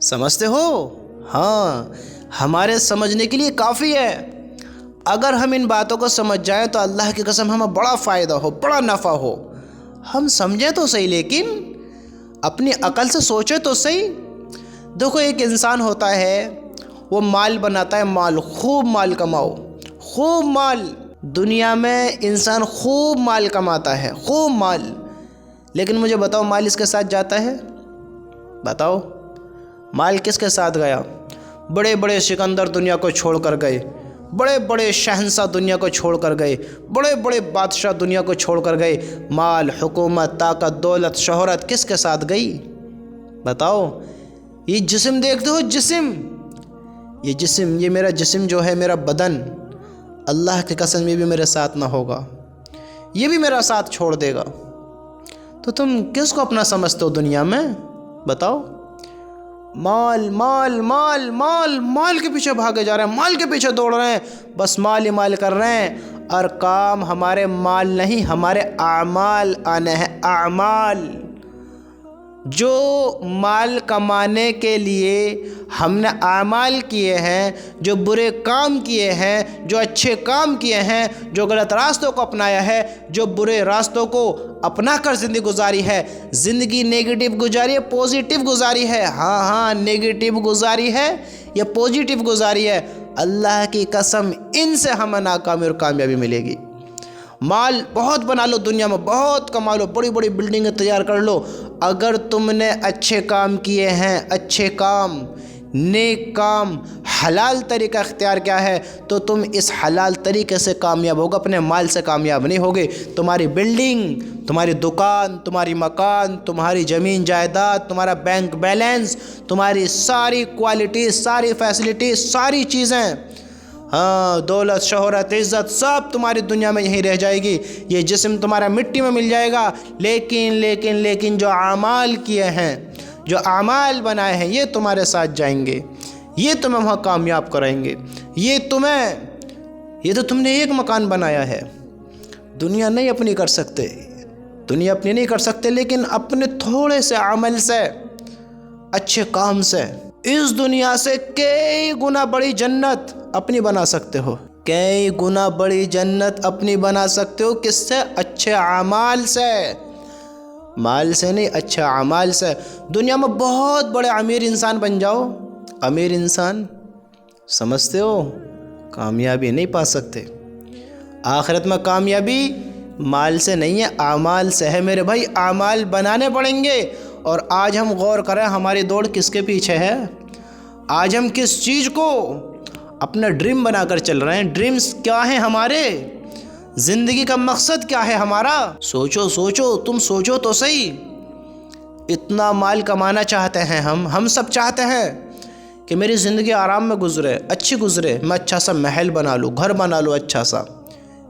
سمجھتے ہو؟ ہاں، ہمارے سمجھنے کے لیے کافی ہے۔ اگر ہم ان باتوں کو سمجھ جائیں تو اللہ کی قسم ہمیں بڑا فائدہ ہو، بڑا نفع ہو۔ ہم سمجھیں تو صحیح، لیکن اپنی عقل سے سوچیں تو صحیح۔ دیکھو، ایک انسان ہوتا ہے، وہ مال بناتا ہے، مال، خوب مال کماؤ، خوب مال۔ دنیا میں انسان خوب مال کماتا ہے، خوب مال، لیکن مجھے بتاؤ مال اس کے ساتھ جاتا ہے؟ بتاؤ، مال کس کے ساتھ گیا؟ بڑے بڑے سکندر دنیا کو چھوڑ کر گئے، بڑے بڑے شہنشاہ دنیا کو چھوڑ کر گئے، بڑے بڑے بادشاہ دنیا کو چھوڑ کر گئے۔ مال، حکومت، طاقت، دولت، شہرت کس کے ساتھ گئی؟ بتاؤ۔ یہ جسم دیکھتے ہو، جسم، یہ جسم، یہ میرا جسم جو ہے، میرا بدن، اللہ کی قسم یہ بھی میرے ساتھ نہ ہوگا، یہ بھی میرا ساتھ چھوڑ دے گا۔ تو تم کس کو اپنا سمجھتے ہو دنیا میں؟ بتاؤ۔ مال مال مال مال، مال کے پیچھے بھاگے جا رہے ہیں، مال کے پیچھے دوڑ رہے ہیں، بس مال ہی مال کر رہے ہیں، اور کام ہمارے مال نہیں، ہمارے اعمال آنے ہیں، اعمال۔ جو مال کمانے کے لیے ہم نے اعمال کیے ہیں، جو برے کام کیے ہیں، جو اچھے کام کیے ہیں، جو غلط راستوں کو اپنایا ہے، جو برے راستوں کو اپنا کر زندگی گزاری ہے، زندگی نیگیٹو گزاری ہے، پوزیٹیو گزاری ہے، ہاں نیگیٹو گزاری ہے یا پوزیٹیو گزاری ہے، اللہ کی قسم ان سے ہمیں ناکامی اور کامیابی ملے گی۔ مال بہت بنا لو، دنیا میں بہت کما لو، بڑی بڑی بلڈنگیں تیار کر لو، اگر تم نے اچھے کام کیے ہیں، اچھے کام، نیک کام، حلال طریقہ اختیار کیا ہے، تو تم اس حلال طریقے سے کامیاب ہوگا، اپنے مال سے کامیاب نہیں ہوگے۔ تمہاری بلڈنگ، تمہاری دکان، تمہاری مکان، تمہاری زمین جائیداد، تمہارا بینک بیلنس، تمہاری ساری کوالٹی، ساری فیسلٹی، ساری چیزیں، ہاں، دولت، شہرت، عزت، سب تمہاری دنیا میں یہیں رہ جائے گی، یہ جسم تمہارا مٹی میں مل جائے گا، لیکن جو اعمال کیے ہیں، جو اعمال بنائے ہیں، یہ تمہارے ساتھ جائیں گے، یہ تمہیں وہاں کامیاب کرائیں گے۔ یہ تو تم نے ایک مکان بنایا ہے، دنیا نہیں اپنی کر سکتے، دنیا اپنی نہیں کر سکتے، لیکن اپنے تھوڑے سے عمل سے، اچھے کام سے، اس دنیا سے کئی گنا بڑی جنت اپنی بنا سکتے ہو، کئی گنا بڑی جنت اپنی بنا سکتے ہو۔ کس سے؟ اچھے اعمال سے، مال سے نہیں، اچھے اعمال سے۔ دنیا میں بہت بڑے امیر انسان بن جاؤ، امیر انسان، سمجھتے ہو، کامیابی نہیں پا سکتے۔ آخرت میں کامیابی مال سے نہیں ہے، اعمال سے ہے میرے بھائی، اعمال بنانے پڑیں گے۔ اور آج ہم غور کریں، ہماری دوڑ کس کے پیچھے ہے؟ آج ہم کس چیز کو اپنا ڈریم بنا کر چل رہے ہیں؟ ڈریمز کیا ہیں ہمارے؟ زندگی کا مقصد کیا ہے ہمارا؟ سوچو، تم سوچو تو صحیح۔ اتنا مال کمانا چاہتے ہیں ہم سب چاہتے ہیں کہ میری زندگی آرام میں گزرے، اچھی گزرے، میں اچھا سا محل بنا لوں، گھر بنا لوں اچھا سا،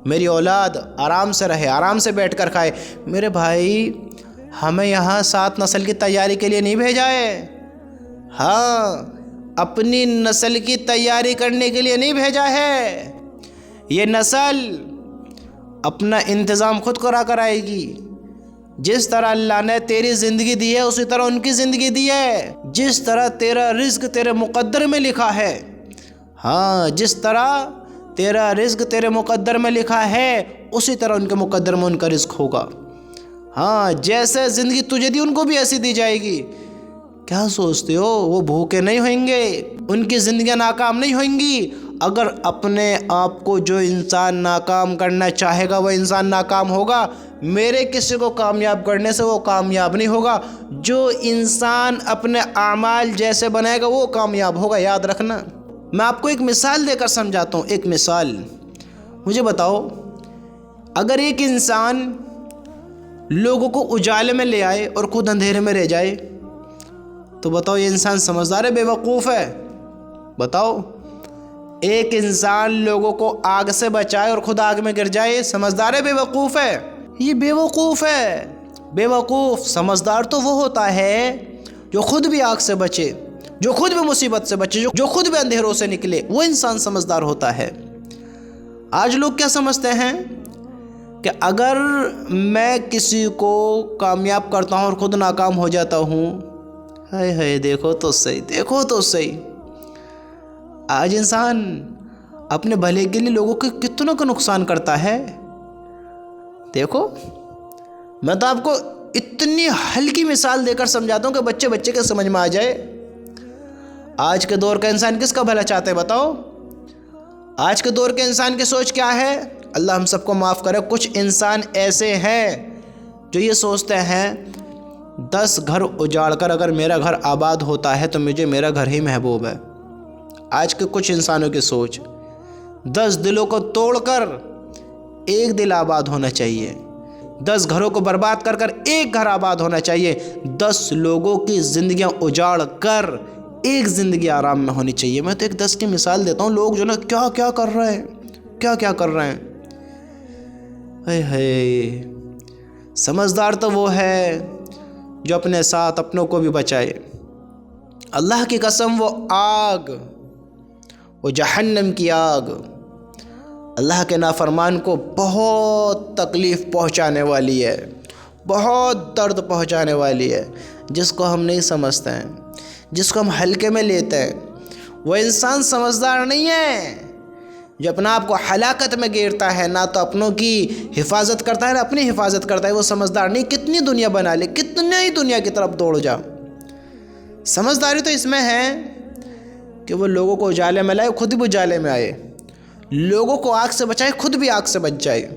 میری اولاد آرام سے رہے، آرام سے بیٹھ کر کھائے۔ میرے بھائی، ہمیں یہاں 7 نسل کی تیاری کے لیے نہیں بھیجا ہے، ہاں، اپنی نسل کی تیاری کرنے کے لیے نہیں بھیجا ہے۔ یہ نسل اپنا انتظام خود کرا کر آئے گی۔ جس طرح اللہ نے تیری زندگی دی ہے، اسی طرح ان کی زندگی دی ہے۔ جس طرح تیرا رزق تیرے مقدر میں لکھا ہے، ہاں، جس طرح تیرا رزق تیرے مقدر میں لکھا ہے، اسی طرح ان کے مقدر میں ان کا رزق ہوگا۔ ہاں، جیسے زندگی تجھے دی، ان کو بھی ایسی دی جائے گی۔ کیا سوچتے ہو وہ بھوکے نہیں ہوئیں گے؟ ان کی زندگیاں ناکام نہیں ہوئیں گی؟ اگر اپنے آپ کو جو انسان ناکام کرنا چاہے گا، وہ انسان ناکام ہوگا۔ میرے کسی کو کامیاب کرنے سے وہ کامیاب نہیں ہوگا۔ جو انسان اپنے اعمال جیسے بنائے گا، وہ کامیاب ہوگا، یاد رکھنا۔ میں آپ کو ایک مثال دے کر سمجھاتا ہوں، ایک مثال۔ مجھے بتاؤ، اگر ایک انسان لوگوں کو اجالے میں لے آئے اور خود اندھیرے میں رہ جائے، تو بتاؤ یہ انسان سمجھدار ہے، بے وقوف ہے؟ بتاؤ، ایک انسان لوگوں کو آگ سے بچائے اور خود آگ میں گر جائے، سمجھدار ہے، بے وقوف ہے؟ یہ بے وقوف ہے، بے وقوف۔ سمجھدار تو وہ ہوتا ہے جو خود بھی آگ سے بچے، جو خود بھی مصیبت سے بچے، جو خود بھی اندھیروں سے نکلے، وہ انسان سمجھدار ہوتا ہے۔ آج لوگ کیا سمجھتے ہیں کہ اگر میں کسی کو کامیاب کرتا ہوں اور خود ناکام ہو جاتا ہوں، ہائے ہائے، دیکھو تو صحیح، دیکھو تو صحیح، آج انسان اپنے بھلے کے لیے لوگوں کے کتنوں کا نقصان کرتا ہے۔ دیکھو، میں تو آپ کو اتنی ہلکی مثال دے کر سمجھاتا ہوں کہ بچے بچے کے سمجھ میں آ جائے۔ آج کے دور کا انسان کس کا بھلا چاہتا ہے بتاؤ؟ آج کے دور کے انسان کی سوچ کیا ہے؟ اللہ ہم سب کو معاف کرے، کچھ انسان ایسے ہیں جو یہ سوچتے ہیں 10 گھر اجاڑ کر اگر میرا گھر آباد ہوتا ہے تو مجھے میرا گھر ہی محبوب ہے۔ آج کے کچھ انسانوں کی سوچ 10 دلوں کو توڑ کر ایک دل آباد ہونا چاہیے، 10 گھروں کو برباد کر کر ایک گھر آباد ہونا چاہیے، 10 لوگوں کی زندگیاں اجاڑ کر ایک زندگی آرام میں ہونی چاہیے۔ میں تو ایک 10 کی مثال دیتا ہوں، لوگ جو نا کیا کیا کر رہے ہیں، کیا کیا کر رہے ہیں۔ اے ہے، سمجھدار تو وہ ہے جو اپنے ساتھ اپنوں کو بھی بچائے۔ اللہ کی قسم، وہ آگ، وہ جہنم کی آگ اللہ کے نافرمان کو بہت تکلیف پہنچانے والی ہے، بہت درد پہنچانے والی ہے، جس کو ہم نہیں سمجھتے ہیں، جس کو ہم ہلکے میں لیتے ہیں۔ وہ انسان سمجھدار نہیں ہے جو اپنا آپ کو ہلاکت میں گیرتا ہے، نہ تو اپنوں کی حفاظت کرتا ہے نہ اپنی حفاظت کرتا ہے۔ وہ سمجھدار نہیں، کتنی دنیا بنا لے، کتنے ہی دنیا کی طرف دوڑ جا۔ سمجھداری تو اس میں ہے کہ وہ لوگوں کو اجالے میں لائے، خود بھی اجالے میں آئے، لوگوں کو آگ سے بچائے، خود بھی آگ سے بچ جائے۔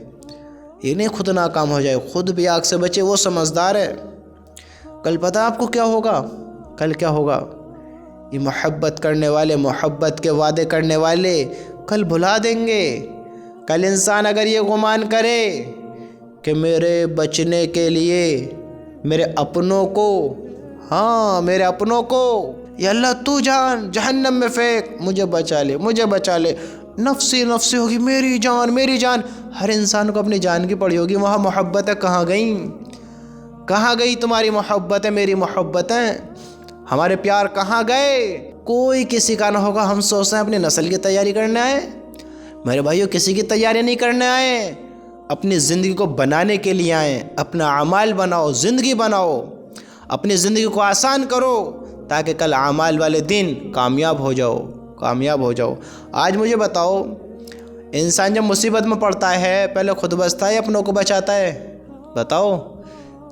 یہ نہیں خود ناکام ہو جائے، خود بھی آگ سے بچے، وہ سمجھدار ہے۔ کل پتہ آپ کو کیا ہوگا؟ کل کیا ہوگا؟ یہ محبت کرنے والے، محبت کے وعدے کرنے والے کل بھلا دیں گے۔ کل انسان اگر یہ گمان کرے کہ میرے بچنے کے لیے میرے اپنوں کو، ہاں میرے اپنوں کو، یا اللہ تو جان جہنم میں پھینک، مجھے بچا لے، مجھے بچا لے، نفسی نفسی ہوگی، میری جان میری جان۔ ہر انسان کو اپنی جان کی پڑی ہوگی، وہاں محبتیں کہاں گئیں؟ کہاں گئی تمہاری محبتیں، میری محبتیں؟ ہمارے پیار کہاں گئے؟ کوئی کسی کا نہ ہوگا۔ ہم سوچتے ہیں اپنی نسل کی تیاری کرنے آئے۔ میرے بھائیوں، کسی کی تیاری نہیں کرنے آئے، اپنی زندگی کو بنانے کے لیے آئے۔ اپنا اعمال بناؤ، زندگی بناؤ، اپنی زندگی کو آسان کرو تاکہ کل اعمال والے دن کامیاب ہو جاؤ، کامیاب ہو جاؤ۔ آج مجھے بتاؤ، انسان جب مصیبت میں پڑتا ہے پہلے خود بچتا ہے یا اپنوں کو بچاتا ہے؟ بتاؤ،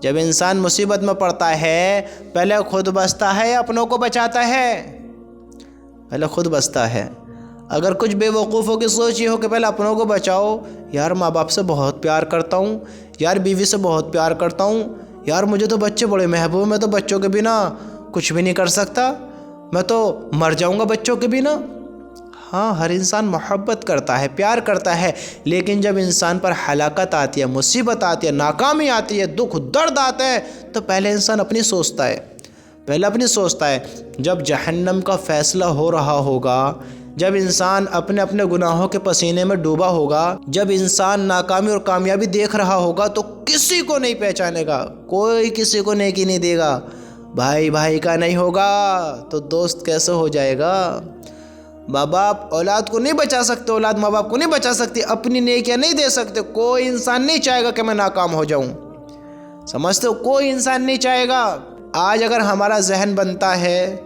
جب انسان مصیبت میں پڑتا ہے پہلے خود بچتا ہے یا اپنوں کو بچاتا ہے؟ پہلے خود بچتا ہے۔ اگر کچھ بے وقوفوں کی سوچ یہ ہو کہ پہلے اپنوں کو بچاؤ، یار ماں باپ سے بہت پیار کرتا ہوں، یار بیوی سے بہت پیار کرتا ہوں، یار مجھے تو بچے بڑے محبوب ہیں، میں تو بچوں کے بنا کچھ بھی نہیں کر سکتا، میں تو مر جاؤں گا بچوں کے بنا۔ ہاں، ہر انسان محبت کرتا ہے، پیار کرتا ہے، لیکن جب انسان پر ہلاکت آتی ہے، مصیبت آتی ہے، ناکامی آتی ہے، دکھ درد آتا ہے، تو پہلے انسان اپنی سوچتا ہے، پہلے اپنی سوچتا ہے۔ جب جہنم کا فیصلہ ہو رہا ہوگا، جب انسان اپنے اپنے گناہوں کے پسینے میں ڈوبا ہوگا، جب انسان ناکامی اور کامیابی دیکھ رہا ہوگا، تو کسی کو نہیں پہچانے گا، کوئی کسی کو نیکی نہیں دے گا۔ بھائی بھائی کا نہیں ہوگا تو دوست کیسے ہو جائے گا؟ ماں باپ اولاد کو نہیں بچا سکتے، اولاد ماں باپ کو نہیں بچا سکتی، اپنی نیکیاں نہیں دے سکتے۔ کوئی انسان نہیں چاہے گا کہ میں ناکام ہو جاؤں، سمجھتے ہو؟ کوئی انسان نہیں چاہے گا۔ آج اگر ہمارا ذہن بنتا ہے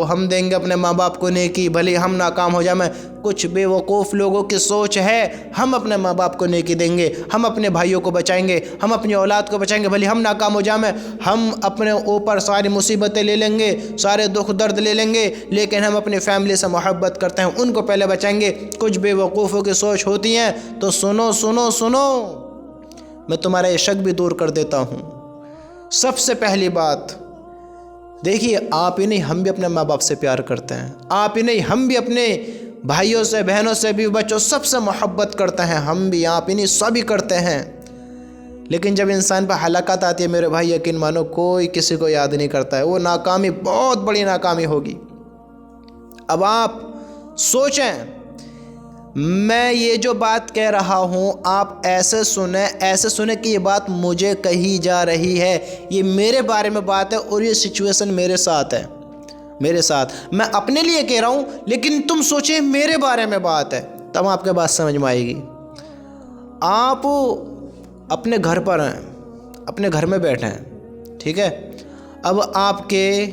ہم دیں گے اپنے ماں باپ کو نیکی بھلے ہم ناکام ہو جائیں، میں کچھ بے وقوف لوگوں کی سوچ ہے ہم اپنے ماں باپ کو نیکی دیں گے، ہم اپنے بھائیوں کو بچائیں گے، ہم اپنی اولاد کو بچائیں گے، بھلے ہم ناکام ہو جائیں، ہم اپنے اوپر ساری مصیبتیں لے لیں گے، سارے دکھ درد لے لیں گے، لیکن ہم اپنی فیملی سے محبت کرتے ہیں، ان کو پہلے بچائیں گے۔ کچھ بے وقوفوں کی سوچ ہوتی ہیں تو سنو سنو سنو، میں تمہارا یہ شک بھی دور کر دیتا ہوں۔ سب سے پہلی بات دیکھیے، آپ ہی نہیں ہم بھی اپنے ماں باپ سے پیار کرتے ہیں، آپ ہی نہیں ہم بھی اپنے بھائیوں سے، بہنوں سے، بھی بچوں سب سے محبت کرتے ہیں، ہم بھی، آپ ہی نہیں سبھی کرتے ہیں۔ لیکن جب انسان پہ ہلاکت آتی ہے میرے بھائی، یقین مانو کوئی کسی کو یاد نہیں کرتا ہے، وہ ناکامی بہت بڑی ناکامی ہوگی۔ اب آپ سوچیں، میں یہ جو بات کہہ رہا ہوں آپ ایسے سنیں کہ یہ بات مجھے کہی جا رہی ہے، یہ میرے بارے میں بات ہے اور یہ سچویشن میرے ساتھ ہے، میرے ساتھ، میں اپنے لیے کہہ رہا ہوں، لیکن تم سوچیں میرے بارے میں بات ہے، تب آپ کے بات سمجھ میں آئے گی۔ آپ اپنے گھر پر ہیں، اپنے گھر میں بیٹھے ہیں، ٹھیک ہے، اب آپ کے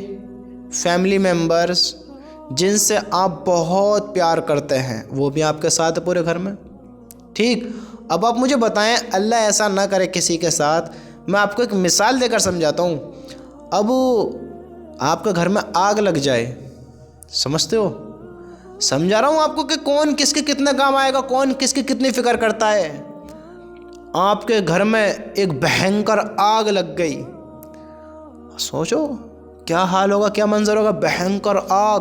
فیملی ممبرز جن سے آپ بہت پیار کرتے ہیں وہ بھی آپ کے ساتھ پورے گھر میں، ٹھیک؟ اب آپ مجھے بتائیں، اللہ ایسا نہ کرے کسی کے ساتھ، میں آپ کو ایک مثال دے کر سمجھاتا ہوں۔ اب آپ کے گھر میں آگ لگ جائے، سمجھتے ہو؟ سمجھا رہا ہوں آپ کو کہ کون کس کے کتنے کام آئے گا، کون کس کی کتنی فکر کرتا ہے۔ آپ کے گھر میں ایک بھینکر آگ لگ گئی، سوچو کیا حال ہوگا، کیا منظر ہوگا، بھینکر آگ۔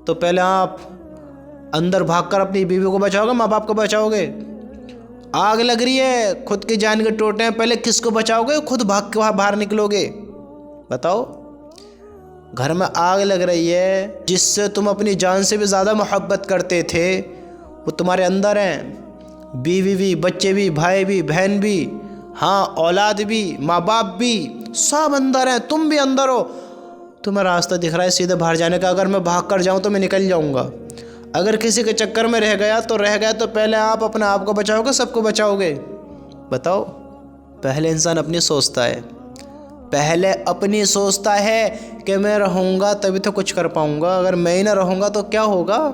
تو پہلے آپ اندر بھاگ کر اپنی بیوی کو بچاؤ گے، ماں باپ کو بچاؤ گے؟ آگ لگ رہی ہے، خود کی جان کے ٹوٹے ہیں، پہلے کس کو بچاؤ گے؟ خود بھاگ کے باہر نکلو گے؟ بتاؤ۔ گھر میں آگ لگ رہی ہے، جس سے تم اپنی جان سے بھی زیادہ محبت کرتے تھے وہ تمہارے اندر ہیں، بیوی بھی، بچے بھی، بھائی بھی، بہن بھی، ہاں اولاد بھی، ماں باپ بھی، سب اندر ہیں، تم بھی اندر ہو۔ تمہیں راستہ دکھ رہا ہے سیدھے باہر جانے کا، اگر میں بھاگ کر جاؤں تو میں نکل جاؤں گا، اگر کسی کے چکر میں رہ گیا تو پہلے آپ اپنے آپ کو بچاؤ گے، سب کو بچاؤ گے؟ بتاؤ۔ پہلے انسان اپنی سوچتا ہے، پہلے اپنی سوچتا ہے کہ میں رہوں گا تبھی تو کچھ کر پاؤں گا، اگر میں ہی نہ رہوں گا تو کیا ہوگا؟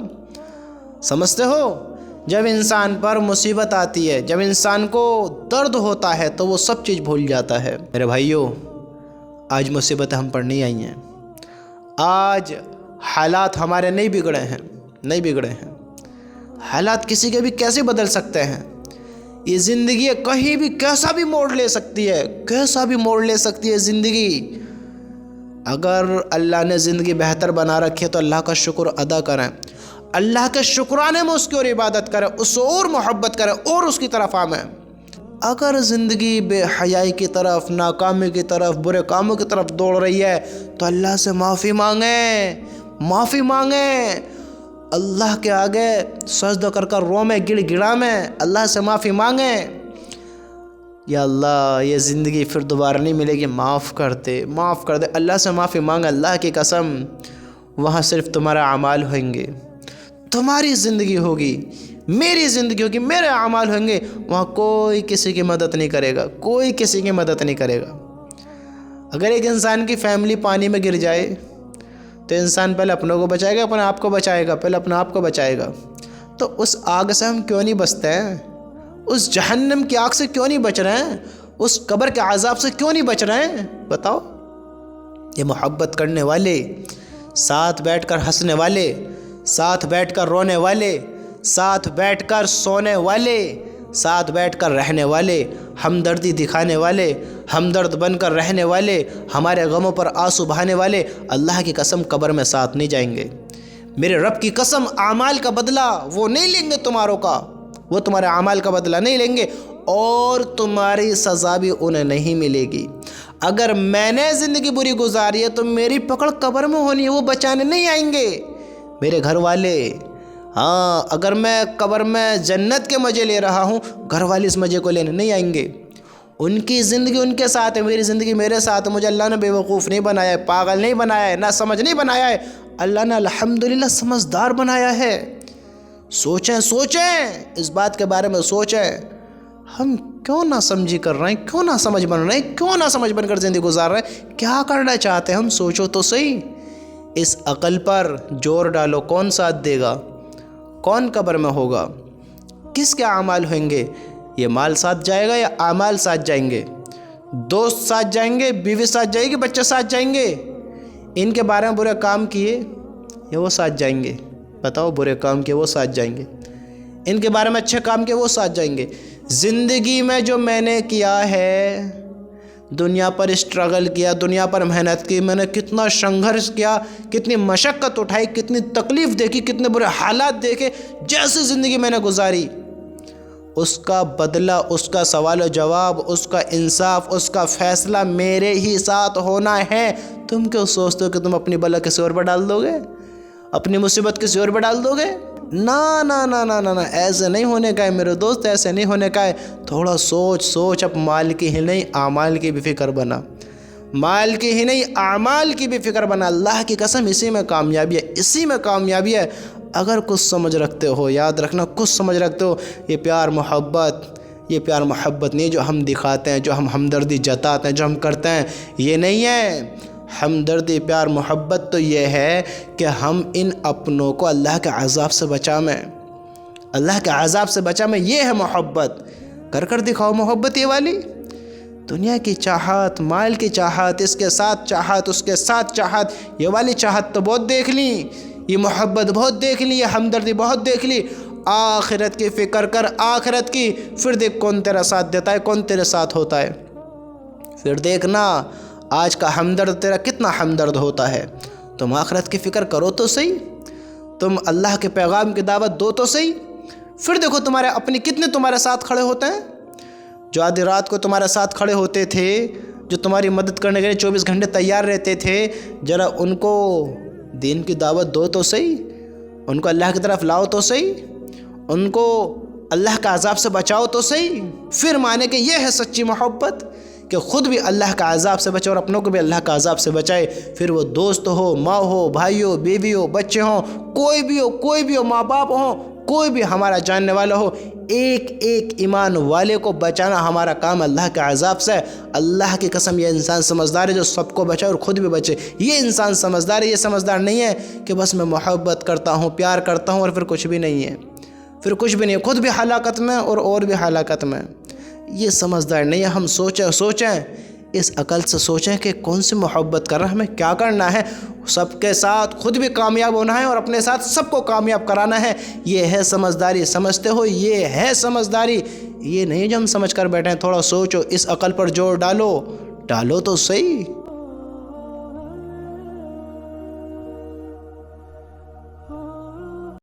سمجھتے ہو؟ جب انسان پر مصیبت آتی ہے، جب انسان کو درد ہوتا ہے تو وہ سب چیز بھول جاتا ہے۔ میرے بھائیوں، آج مصیبتیں ہم پر نہیں آئی ہیں، آج حالات ہمارے نہیں بگڑے ہیں، حالات کسی کے بھی کیسے بدل سکتے ہیں؟ یہ زندگی کہیں بھی کیسا بھی موڑ لے سکتی ہے، زندگی۔ اگر اللہ نے زندگی بہتر بنا رکھی ہے تو اللہ کا شکر ادا کریں، اللہ کے شکرانے میں اس کی اور عبادت کریں، اس سے اور محبت کریں اور اس کی طرف آئیں۔ اگر زندگی بے حیائی کی طرف، ناکامی کی طرف، برے کاموں کی طرف دوڑ رہی ہے تو اللہ سے معافی مانگیں، اللہ کے آگے سجدہ کر کر رو میں گڑ گڑا میں اللہ سے معافی مانگیں، یا اللہ یہ زندگی پھر دوبارہ نہیں ملے گی، معاف کر دے۔ اللہ سے معافی مانگ، اللہ کی قسم وہاں صرف تمہارے اعمال ہوئیں گے، تمہاری زندگی ہوگی، میری زندگی ہوگی، میرے اعمال ہوں گے، وہاں کوئی کسی کی مدد نہیں کرے گا، اگر ایک انسان کی فیملی پانی میں گر جائے تو انسان پہلے اپنوں کو بچائے گا، اپنے آپ کو بچائے گا، تو اس آگ سے ہم کیوں نہیں بچتے ہیں؟ اس جہنم کی آگ سے کیوں نہیں بچ رہے ہیں؟ اس قبر کے عذاب سے کیوں نہیں بچ رہے ہیں؟ بتاؤ۔ یہ محبت کرنے والے، ساتھ بیٹھ کر ہنسنے والے، ساتھ بیٹھ کر رونے والے، ساتھ بیٹھ کر سونے والے، ساتھ بیٹھ کر رہنے والے، ہمدردی دکھانے والے، ہمدرد بن کر رہنے والے، ہمارے غموں پر آنسو بہانے والے، اللہ کی قسم قبر میں ساتھ نہیں جائیں گے۔ میرے رب کی قسم، اعمال کا بدلہ وہ نہیں لیں گے تمہاروں کا، وہ تمہارے اعمال کا بدلہ نہیں لیں گے، اور تمہاری سزا بھی انہیں نہیں ملے گی۔ اگر میں نے زندگی بری گزاری ہے تو میری پکڑ قبر میں ہونی ہے، وہ بچانے نہیں آئیں گے میرے گھر والے۔ ہاں، اگر میں قبر میں جنت کے مزے لے رہا ہوں، گھر والے اس مزے کو لینے نہیں آئیں گے۔ ان کی زندگی ان کے ساتھ ہے، میری زندگی میرے ساتھ ہے۔ مجھے اللہ نے بے وقوف نہیں بنایا ہے، پاگل نہیں بنایا ہے، نہ سمجھ نہیں بنایا ہے، اللہ نے الحمدللہ سمجھدار بنایا ہے۔ سوچیں اس بات کے بارے میں سوچیں، ہم کیوں نہ سمجھی کر رہے ہیں، کیوں نہ سمجھ بن رہے ہیں، کیوں نہ سمجھ بن کر زندگی گزار رہے ہیں، کیا کرنا چاہتے ہیں ہم؟ سوچو تو صحیح، اس عقل پر زور ڈالو، کون ساتھ دے گا؟ کون قبر میں ہوگا؟ کس کے اعمال ہوئیں گے؟ یہ مال ساتھ جائے گا یا اعمال ساتھ جائیں گے؟ دوست ساتھ جائیں گے، بیوی ساتھ جائے گی، بچے ساتھ جائیں گے؟ ان کے بارے میں برے کام کیے یا وہ ساتھ جائیں گے؟ بتاؤ، برے کام کیے وہ ساتھ جائیں گے، ان کے بارے میں اچھے کام کیے وہ ساتھ جائیں گے۔ زندگی میں جو میں نے کیا ہے، دنیا پر اسٹرگل کیا، دنیا پر محنت کی، میں نے کتنا سنگھرش کیا، کتنی مشقت اٹھائی، کتنی تکلیف دیکھی، کتنے برے حالات دیکھے، جیسی زندگی میں نے گزاری، اس کا بدلہ، اس کا سوال و جواب، اس کا انصاف، اس کا فیصلہ میرے ہی ساتھ ہونا ہے۔ تم کیوں سوچتے ہو کہ تم اپنی بلا کسی اور پر ڈال دو گے، اپنی مصیبت کسی اور پر ڈال دو گے؟ نا نا نا نا نا نا، ایسے نہیں ہونے کا ہے میرے دوست، ایسے نہیں ہونے کا ہے۔ تھوڑا سوچ، اب مال کی ہی نہیں اعمال کی بھی فکر بنا، مال کی ہی نہیں اعمال کی بھی فکر بنا۔ اللہ کی قسم اسی میں کامیابی ہے۔ اگر کچھ سمجھ رکھتے ہو، یاد رکھنا، کچھ سمجھ رکھتے ہو، یہ پیار محبت، یہ پیار محبت نہیں جو ہم دکھاتے ہیں، جو ہم ہمدردی جتاتے ہیں، جو ہم کرتے ہیں، یہ نہیں ہے۔ ہمدردی پیار محبت تو یہ ہے کہ ہم ان اپنوں کو اللہ کے عذاب سے بچائیں، اللہ کے عذاب سے بچائیں، یہ ہے محبت۔ کر دکھاؤ محبت یہ والی۔ دنیا کی چاہت، مال کی چاہت، اس کے ساتھ چاہت، اس کے ساتھ چاہت، یہ والی چاہت تو بہت دیکھ لی، یہ محبت بہت دیکھ لی، یہ ہمدردی بہت دیکھ لی۔ آخرت کی فکر کر، آخرت کی، پھر دیکھ کون تیرا ساتھ دیتا ہے، کون تیرے ساتھ ہوتا ہے۔ پھر دیکھنا آج کا ہمدرد تیرا کتنا ہمدرد ہوتا ہے۔ تم آخرت کی فکر کرو تو صحیح، تم اللہ کے پیغام کی دعوت دو تو صحیح، پھر دیکھو تمہارے اپنے کتنے تمہارے ساتھ کھڑے ہوتے ہیں۔ جو آدھی رات کو تمہارے ساتھ کھڑے ہوتے تھے، جو تمہاری مدد کرنے کے لیے 24 گھنٹے تیار رہتے تھے، ذرا ان کو دین کی دعوت دو تو صحیح، ان کو اللہ کی طرف لاؤ تو صحیح، ان کو اللہ کا عذاب سے بچاؤ تو صحیح۔ پھر مانے کہ یہ ہے سچی محبت، کہ خود بھی اللہ کا عذاب سے بچے اور اپنوں کو بھی اللہ کا عذاب سے بچائے۔ پھر وہ دوست ہو، ماں ہو، بھائی ہو، بیوی ہو، بچے ہوں، کوئی بھی ہو، ماں باپ ہوں، کوئی بھی ہمارا جاننے والا ہو، ایک ایک ایمان والے کو بچانا ہمارا کام اللہ کے عذاب سے۔ اللہ کی قسم یہ انسان سمجھدار ہے جو سب کو بچائے اور خود بھی بچے۔ یہ انسان سمجھدار ہے، یہ سمجھدار نہیں ہے کہ بس میں محبت کرتا ہوں، پیار کرتا ہوں اور پھر کچھ بھی نہیں ہے، پھر کچھ بھی نہیں، خود بھی ہلاکت میں اور بھی ہلاکت میں۔ یہ سمجھدار نہیں ہے۔ ہم سوچیں اس عقل سے سوچیں کہ کون سی محبت کر رہا ہے، ہمیں کیا کرنا ہے۔ سب کے ساتھ خود بھی کامیاب ہونا ہے اور اپنے ساتھ سب کو کامیاب کرانا ہے۔ یہ ہے سمجھداری، سمجھتے ہو؟ یہ ہے سمجھداری، یہ نہیں جو ہم سمجھ کر بیٹھے ہیں۔ تھوڑا سوچو، اس عقل پر زور ڈالو تو صحیح۔